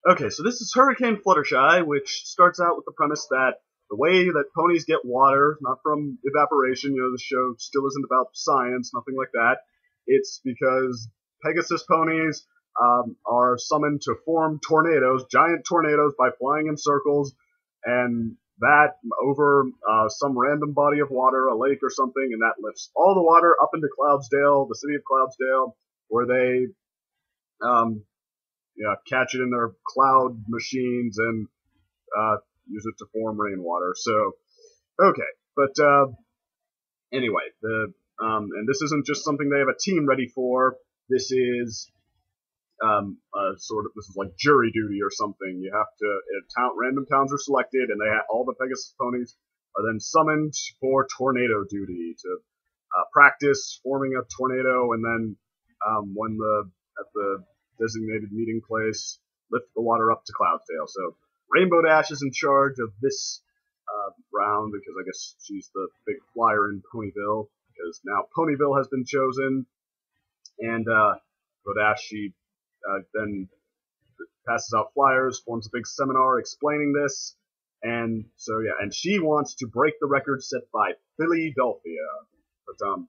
Okay, so this is Hurricane Fluttershy, which starts out with the premise that the way that ponies get water, not from evaporation, the show still isn't about science, nothing like that. It's because Pegasus ponies are summoned to form tornadoes, giant tornadoes, by flying in circles, and that over some random body of water, a lake or something, and that lifts all the water up into Cloudsdale, the city of Cloudsdale, where they um, catch it in their cloud machines and use it to form rainwater. So, okay, but anyway, and this isn't just something they have a team ready for. This is this is like jury duty or something. You have to random towns are selected, and all the Pegasus ponies are then summoned for tornado duty to practice forming a tornado, and then when at the designated meeting place, lift the water up to Cloudsdale. So Rainbow Dash is in charge of this round because I guess she's the big flyer in Ponyville, because now Ponyville has been chosen, and Rainbow Dash, she then passes out flyers, forms a big seminar explaining this, and so yeah, and she wants to break the record set by Philadelphia. But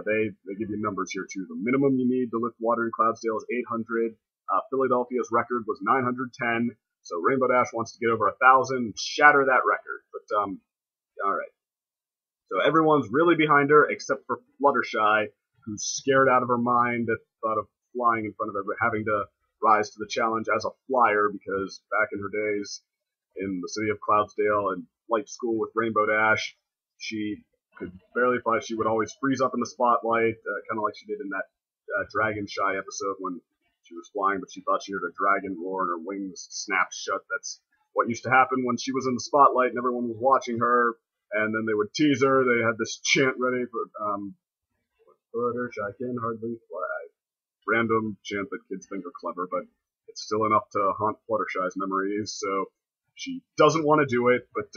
they give you numbers here too. The minimum you need to lift water in Cloudsdale is 800. Philadelphia's record was 910. So Rainbow Dash wants to get over 1,000, shatter that record. But all right. So everyone's really behind her except for Fluttershy, who's scared out of her mind at the thought of flying in front of everyone, having to rise to the challenge as a flyer, because back in her days in the city of Cloudsdale and flight school with Rainbow Dash, she could barely fly. She would always freeze up in the spotlight, kind of like she did in that Dragon Shy episode when she was flying, but she thought she heard a dragon roar and her wings snapped shut. That's what used to happen when she was in the spotlight and everyone was watching her, and then they would tease her. They had this chant ready for Fluttershy can hardly fly. Random chant that kids think are clever, but it's still enough to haunt Fluttershy's memories, so she doesn't want to do it. But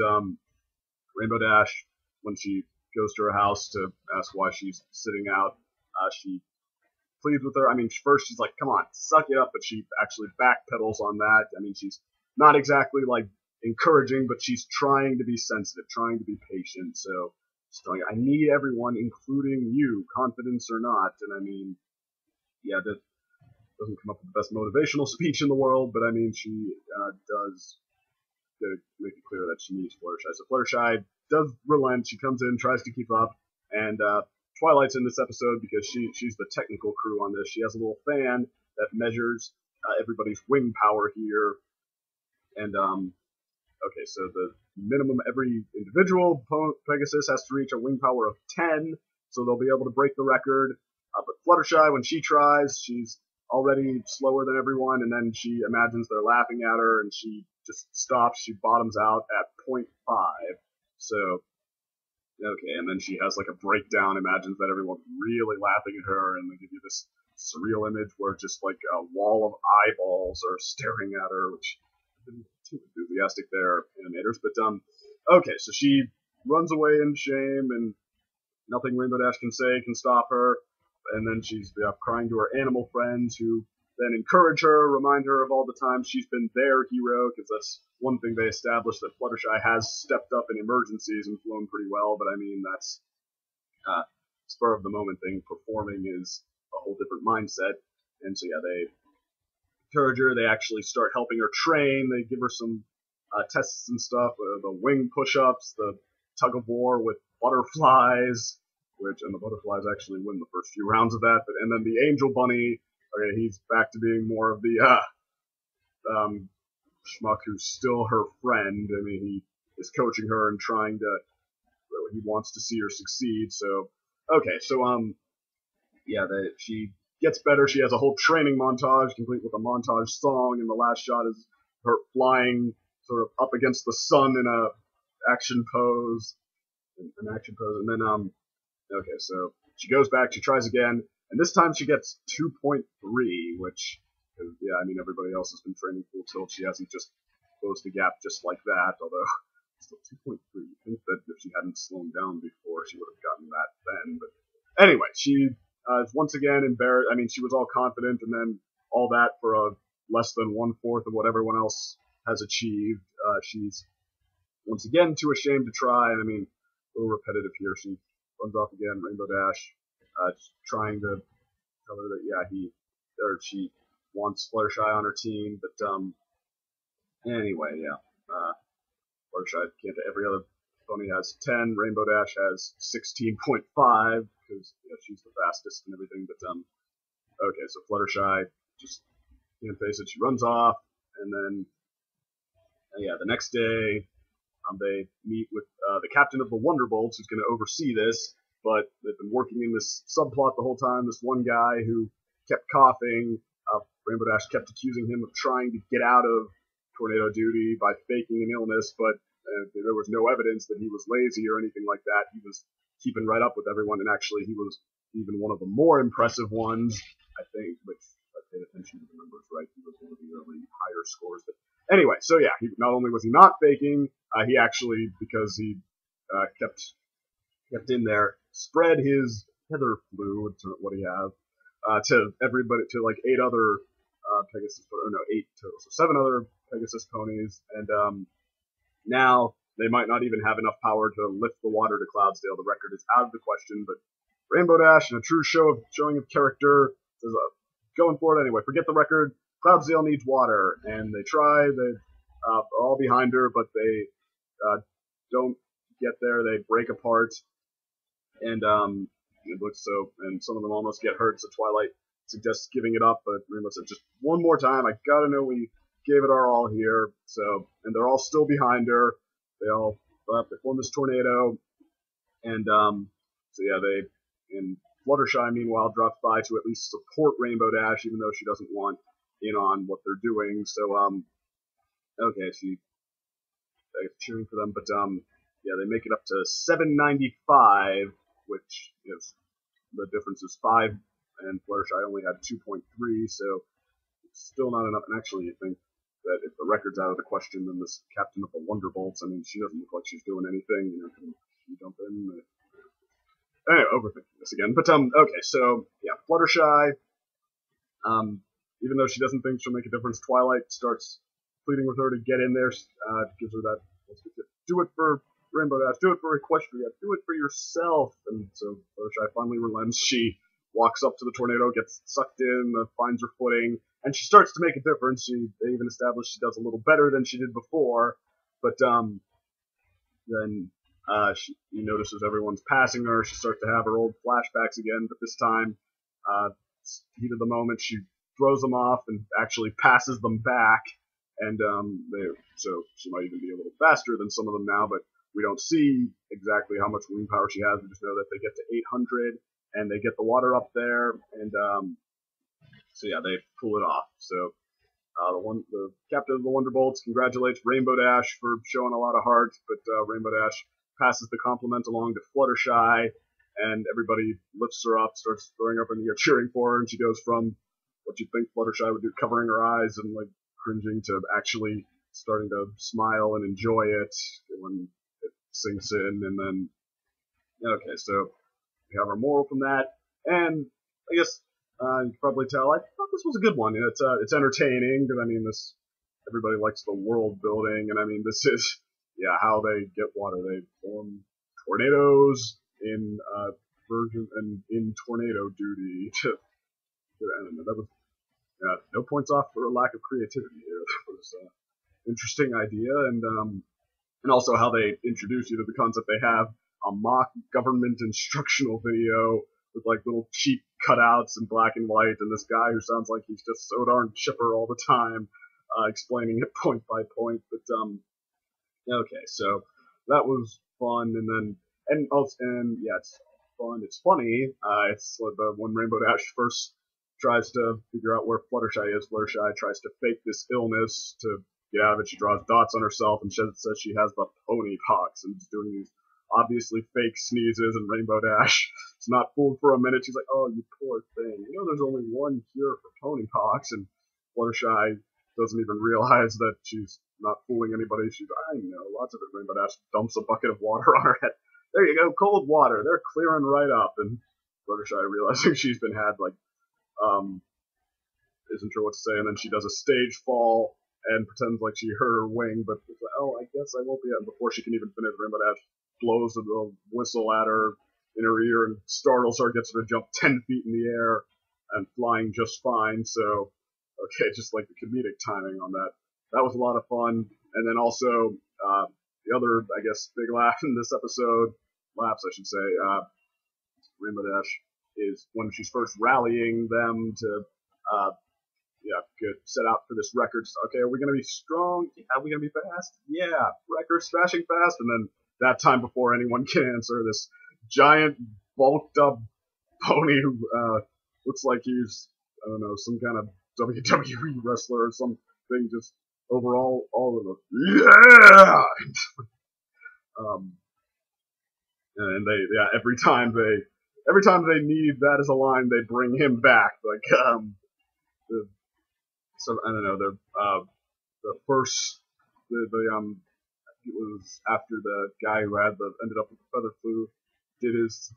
Rainbow Dash, when she goes to her house to ask why she's sitting out, she pleads with her. I mean, first she's like, come on, suck it up, but she actually backpedals on that. I mean, she's not exactly like encouraging, but she's trying to be sensitive, trying to be patient. So she's telling her, I need everyone, including you, confidence or not. And I mean, yeah, that doesn't come up with the best motivational speech in the world, but I mean, she does make it clear that she needs Fluttershy. So Fluttershy does relent. She comes in, tries to keep up, and Twilight's in this episode because she's the technical crew on this. She has a little fan that measures everybody's wing power here, and okay, so the minimum every individual Pegasus has to reach a wing power of 10, so they'll be able to break the record. But Fluttershy, when she tries, she's already slower than everyone, and then she imagines they're laughing at her, and she just stops. She bottoms out at 0.5. So, okay, and then she has like a breakdown, imagines that everyone's really laughing at her, and they give you this surreal image where just like a wall of eyeballs are staring at her, which isn't too enthusiastic there, animators. But okay, so she runs away in shame, and nothing Rainbow Dash can say can stop her. And then she's crying to her animal friends, who then encourage her, remind her of all the times she's been their hero, because that's one thing they established, that Fluttershy has stepped up in emergencies and flown pretty well, but I mean, that's spur of the moment thing. Performing is a whole different mindset. And so yeah, they encourage her, they actually start helping her train, they give her some tests and stuff, the wing push-ups, the tug of war with butterflies, and the butterflies actually win the first few rounds of that. But and then the Angel Bunny, okay, he's back to being more of the schmuck who's still her friend. I mean, he is coaching her and trying to. He wants to see her succeed. So okay, so she gets better. She has a whole training montage, complete with a montage song, and the last shot is her flying sort of up against the sun in an action pose, and then okay, so she goes back, she tries again, and this time she gets 2.3, which, yeah, I mean, everybody else has been training full tilt. She hasn't just closed the gap just like that, although still 2.3. You think that if she hadn't slowed down before, she would have gotten that then. But anyway, she is once again embarrassed. I mean, she was all confident, and then all that for a less than 1/4 of what everyone else has achieved. She's once again too ashamed to try, and I mean, a little repetitive here. She runs off again, Rainbow Dash, trying to tell her that she wants Fluttershy on her team, but anyway, Fluttershy can't. Every other pony has 10. Rainbow Dash has 16.5 because she's the fastest and everything. But okay, so Fluttershy just can't face it. She runs off, and then the next day they meet with the captain of the Wonderbolts, who's going to oversee this. But they've been working in this subplot the whole time. This one guy who kept coughing. Rainbow Dash kept accusing him of trying to get out of tornado duty by faking an illness, but there was no evidence that he was lazy or anything like that. He was keeping right up with everyone, and actually he was even one of the more impressive ones, I think, which I paid attention to the numbers, right? He was one of the early higher scores. But anyway, so yeah, not only was he not faking, he actually, because he kept in there, spread his heather flu, what do you have, to everybody, to like 8 other Pegasus, or no, 8 total, so 7 other Pegasus ponies, and now they might not even have enough power to lift the water to Cloudsdale. The record is out of the question, but Rainbow Dash, in a true showing of character, says, going for it anyway. Forget the record. Cloudsdale needs water, and they try. They are all behind her, but they don't get there. They break apart, and it looks so. And some of them almost get hurt. So Twilight suggests giving it up, but Rainbow said, "Just one more time. I gotta know we gave it our all here." So, and they're all still behind her. They all they form this tornado, and and Fluttershy meanwhile drops by to at least support Rainbow Dash, even though she doesn't want in on what they're doing. So okay, she's cheering for them, but they make it up to 795, which is the difference is 5, and Fluttershy only had 2.3, so it's still not enough. And actually, I think that if the record's out of the question, then this captain of the Wonderbolts, I mean, she doesn't look like she's doing anything. Can she jump in? Anyway, overthinking this again. But okay, so yeah, Fluttershy. Even though she doesn't think she'll make a difference, Twilight starts pleading with her to get in there. Gives her that, do it for Rainbow Dash, do it for Equestria, do it for yourself. And so Fluttershy finally relents. She walks up to the tornado, gets sucked in, finds her footing, and she starts to make a difference. They even established she does a little better than she did before, but then she notices everyone's passing her. She starts to have her old flashbacks again, but this time, heat of the moment, she throws them off and actually passes them back, and so she might even be a little faster than some of them now, but we don't see exactly how much wind power she has. We just know that they get to 800, and they get the water up there, and so yeah, they pull it off. So the captain of the Wonderbolts congratulates Rainbow Dash for showing a lot of heart, but Rainbow Dash passes the compliment along to Fluttershy, and everybody lifts her up, starts throwing up in the air, cheering for her, and she goes from what you'd think Fluttershy would do, covering her eyes and like cringing, to actually starting to smile and enjoy it when it sinks in. And then, okay, so we have our moral from that, and I guess you can probably tell I thought this was a good one. It's entertaining, because I mean, everybody likes the world building, and I mean, this is how they get water. They form tornadoes in in tornado duty to that was no points off for a lack of creativity here. That was an interesting idea, and also how they introduce you to the concept. They have a mock government instructional video with like little cheap cutouts in black and white, and this guy who sounds like he's just so darn chipper all the time, explaining it point by point. But okay, so that was fun, it's fun. It's funny. It's like when Rainbow Dash first tries to figure out where Fluttershy is. Fluttershy tries to fake this illness to get out of it. She draws dots on herself and says she has the pony pox, and is doing these obviously fake sneezes, and Rainbow Dash is not fooled for a minute. She's like, "Oh, you poor thing. You know there's only one cure for pony pox," and Fluttershy doesn't even realize that she's not fooling anybody. I know, lots of it. Rainbow Dash dumps a bucket of water on her head. There you go, cold water. They're clearing right up. And Fluttershy, realizing she's been had, like, isn't sure what to say, and then she does a stage fall and pretends like she hurt her wing, but it's like, oh, I guess I won't be. And before she can even finish, Rainbow Dash blows the whistle at her in her ear and startles her, gets her to jump 10 feet in the air and flying just fine. So, okay, just like the comedic timing on that. That was a lot of fun. And then also, the other, I guess, big laugh in this episode, laughs I should say, Rainbow Dash, is when she's first rallying them to, set out for this record. Okay, are we going to be strong? Are we going to be fast? Yeah, record smashing fast. And then that time before anyone can answer, this giant bulked up pony who looks like he's, I don't know, some kind of WWE wrestler or something, just overall, all of them, yeah! And they, every time they need that as a line, they bring him back. Like, so I don't know, the first, it was after the guy who ended up with the feather flu did his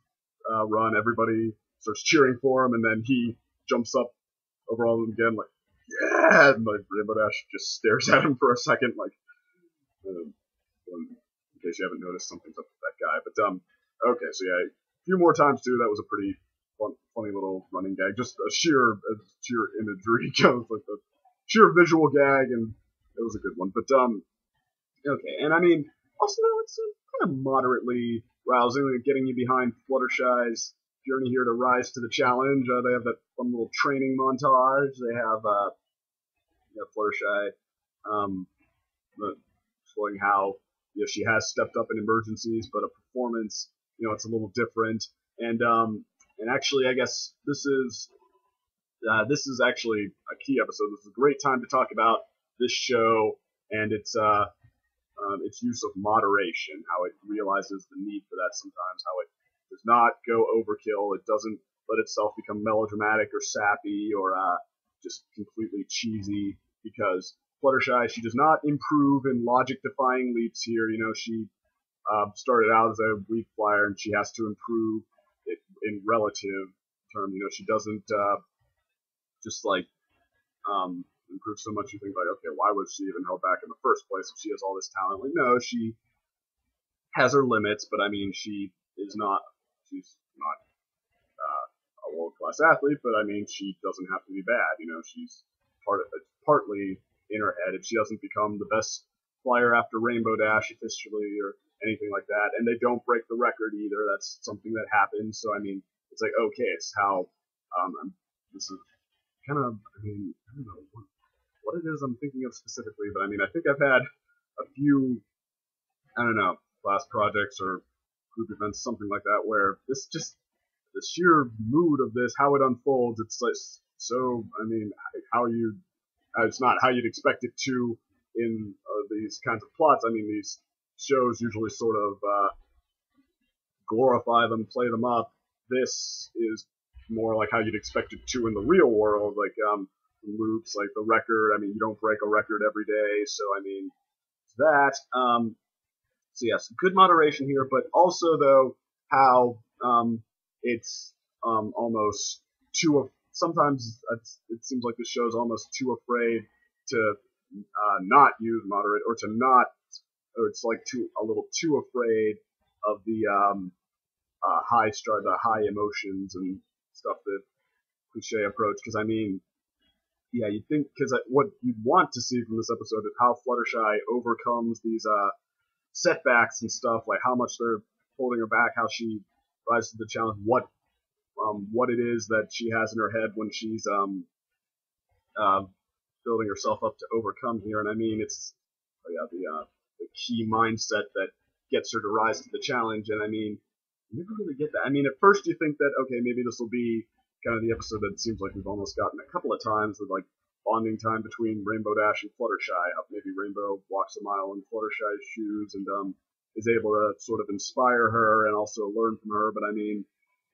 run, everybody starts cheering for him, and then he jumps up over all of them again, like, yeah! And like, Rainbow Dash just stares at him for a second, like, in case you haven't noticed, something's up with that guy. But, okay, so yeah, a few more times too, that was a pretty funny little running gag, just a sheer imagery, like the sheer visual gag, and it was a good one. But, okay, and I mean, also, it's kind of moderately rousing, like getting you behind Fluttershy's journey here to rise to the challenge. They have that fun little training montage. They have Fluttershy showing how she has stepped up in emergencies, but a performance, it's a little different. And actually, I guess this is actually a key episode. This is a great time to talk about this show and its use of moderation, how it realizes the need for that sometimes, how it does not go overkill, it doesn't let itself become melodramatic or sappy or just completely cheesy, because Fluttershy, she does not improve in logic-defying leaps here. She started out as a weak flyer, and she has to improve it in relative terms. She doesn't just like improve so much you think like, okay, why was she even held back in the first place if she has all this talent? Like, no, she has her limits, but I mean, she's not a world-class athlete, but I mean, she doesn't have to be bad. She's partly in her head. If she doesn't become the best flyer after Rainbow Dash officially or anything like that, and they don't break the record either, that's something that happens. So I mean, it's like, okay, it's how this is kind of, I mean, I don't know what it is I'm thinking of specifically, but I mean, I think I've had a few, I don't know, class projects or group events, something like that, where this just, the sheer mood of this, how it unfolds, it's like, so, I mean, it's not how you'd expect it to in these kinds of plots. I mean, these shows usually sort of glorify them, play them up. This is more like how you'd expect it to in the real world, like loops, like the record. I mean, you don't break a record every day, so I mean, that. So yes, good moderation here, but also though how it's almost too. Sometimes it seems like the show's almost too afraid to not use moderate, or to not, or it's like a little too afraid of the the high emotions and stuff, the cliche approach. Because I mean, yeah, you'd think, because what you'd want to see from this episode is how Fluttershy overcomes these setbacks and stuff, like how much they're holding her back, how she rises to the challenge, what it is that she has in her head when she's building herself up to overcome here. And I mean, it's the key mindset that gets her to rise to the challenge. And I mean, you never really get that. I mean, at first you think that, okay, maybe this will be kind of the episode that seems like we've almost gotten a couple of times, with like bonding time between Rainbow Dash and Fluttershy. Maybe Rainbow walks a mile in Fluttershy's shoes and is able to sort of inspire her and also learn from her. But I mean,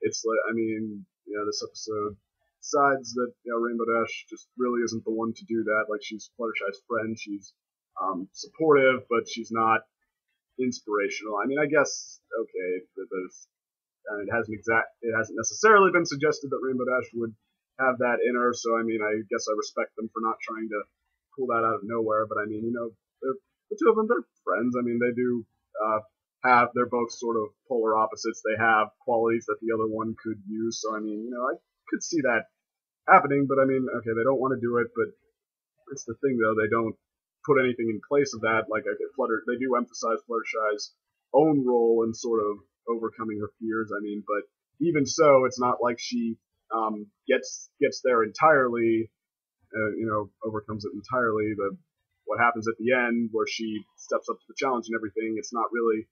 it's like, I mean, this episode, besides that, Rainbow Dash just really isn't the one to do that. Like, she's Fluttershy's friend, she's supportive, but she's not inspirational. I mean, I guess, okay, it hasn't necessarily been suggested that Rainbow Dash would have that in her. So I mean, I guess I respect them for not trying to pull that out of nowhere. But I mean, the two of them, they're friends. I mean, they do they're both sort of polar opposites. They have qualities that the other one could use. So I mean, I could see that happening. But I mean, okay, they don't want to do it, but it's the thing though, they don't put anything in place of that. Like they do emphasize Fluttershy's own role in sort of overcoming her fears. I mean, but even so, it's not like she gets there entirely. Overcomes it entirely. What happens at the end, where she steps up to the challenge and everything, it's not really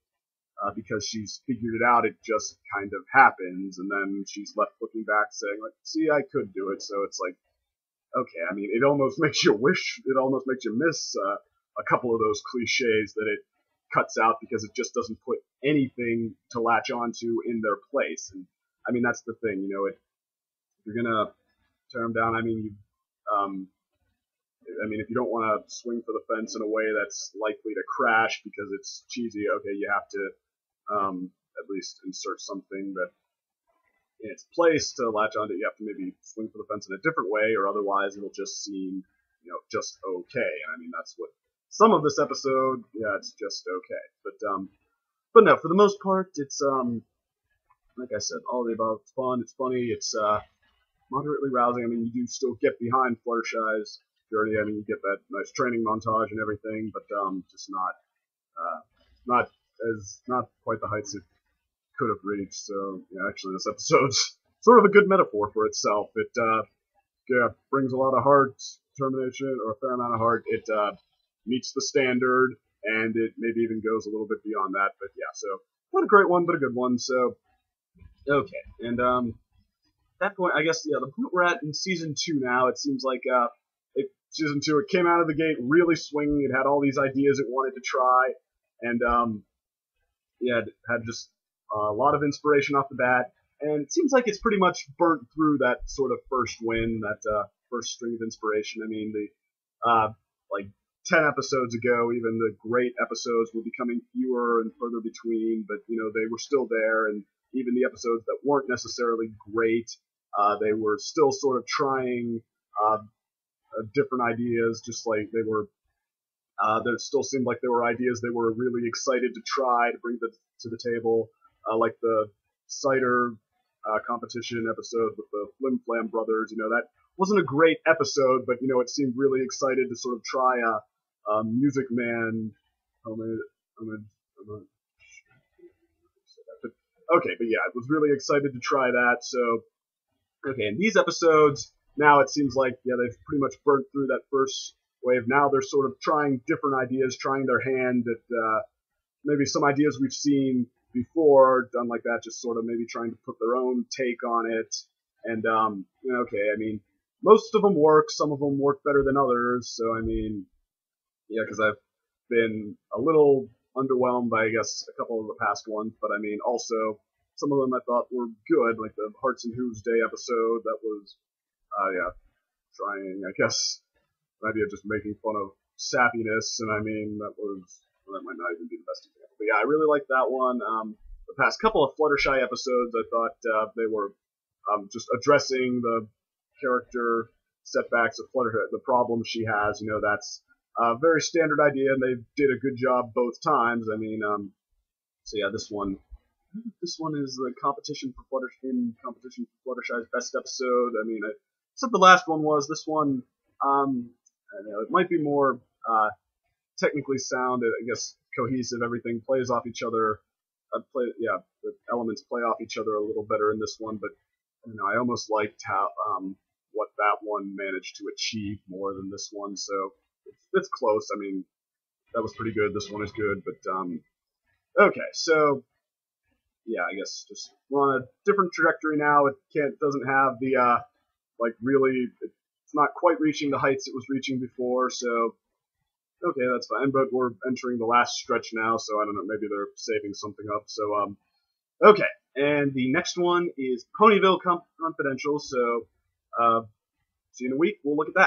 because she's figured it out. It just kind of happens, and then she's left looking back, saying, like, "See, I could do it." So it's like, okay, I mean, it almost makes you miss a couple of those cliches that it cuts out because it just doesn't put anything to latch onto in their place. And I mean, that's the thing, if you're gonna tear them down, I mean, if you don't want to swing for the fence in a way that's likely to crash because it's cheesy, okay, you have to at least insert something that in its place to latch onto. You have to maybe swing for the fence in a different way, or otherwise it'll just seem, just okay. And I mean, that's what some of this episode, yeah, it's just okay. But no, for the most part, it's like I said, all of the above. It's fun, it's funny, it's moderately rousing. I mean, you do still get behind Fluttershy's journey. I mean, you get that nice training montage and everything, but just not quite the heights it could have reached. So yeah, actually, this episode's sort of a good metaphor for itself. It brings a lot of heart, determination, or a fair amount of heart. It meets the standard, and it maybe even goes a little bit beyond that. But yeah, so not a great one, but a good one. So okay, and at that point, I guess, yeah, the point we're at in season 2 now. It seems like season 2, it came out of the gate really swinging. It had all these ideas it wanted to try, and it had just a lot of inspiration off the bat. And it seems like it's pretty much burnt through that sort of first win, that first string of inspiration. I mean, like 10 episodes ago, even the great episodes were becoming fewer and further between, but they were still there. And even the episodes that weren't necessarily great, they were still sort of trying different ideas, just like they were. There still seemed like there were ideas they were really excited to try to bring to the table, like the cider competition episode with the Flim Flam brothers. That wasn't a great episode, but it seemed really excited to sort of try a Music Man. Okay, but yeah, I was really excited to try that. So, okay, in these episodes, now it seems like, yeah, they've pretty much burnt through that first wave. Now they're sort of trying different ideas, trying their hand at maybe some ideas we've seen before, done like that, just sort of maybe trying to put their own take on it. And, okay, I mean, most of them work, some of them work better than others. So, I mean, yeah, because I've been a little underwhelmed by, I guess, a couple of the past ones, but I mean, also, some of them I thought were good, like the Hearts and Hooves Day episode. That was, trying, I guess, the idea of just making fun of sappiness, and I mean, that might not even be the best example. But yeah, I really liked that one. The past couple of Fluttershy episodes, I thought they were just addressing the character setbacks of Fluttershy, the problems she has. That's a very standard idea, and they did a good job both times. I mean, so yeah, this one is the competition for Fluttershy's best episode. I mean, except the last one was. This one, I don't know, it might be more technically sound, I guess, cohesive. Everything plays off each other. The elements play off each other a little better in this one, but I almost liked how what that one managed to achieve more than this one. So it's close. I mean, that was pretty good. This one is good, but okay. So yeah, I guess just we're on a different trajectory now. It doesn't have the it's not quite reaching the heights it was reaching before. So okay, that's fine. But we're entering the last stretch now, so I don't know. Maybe they're saving something up. So okay. And the next one is Ponyville Confidential. So see you in a week. We'll look at that.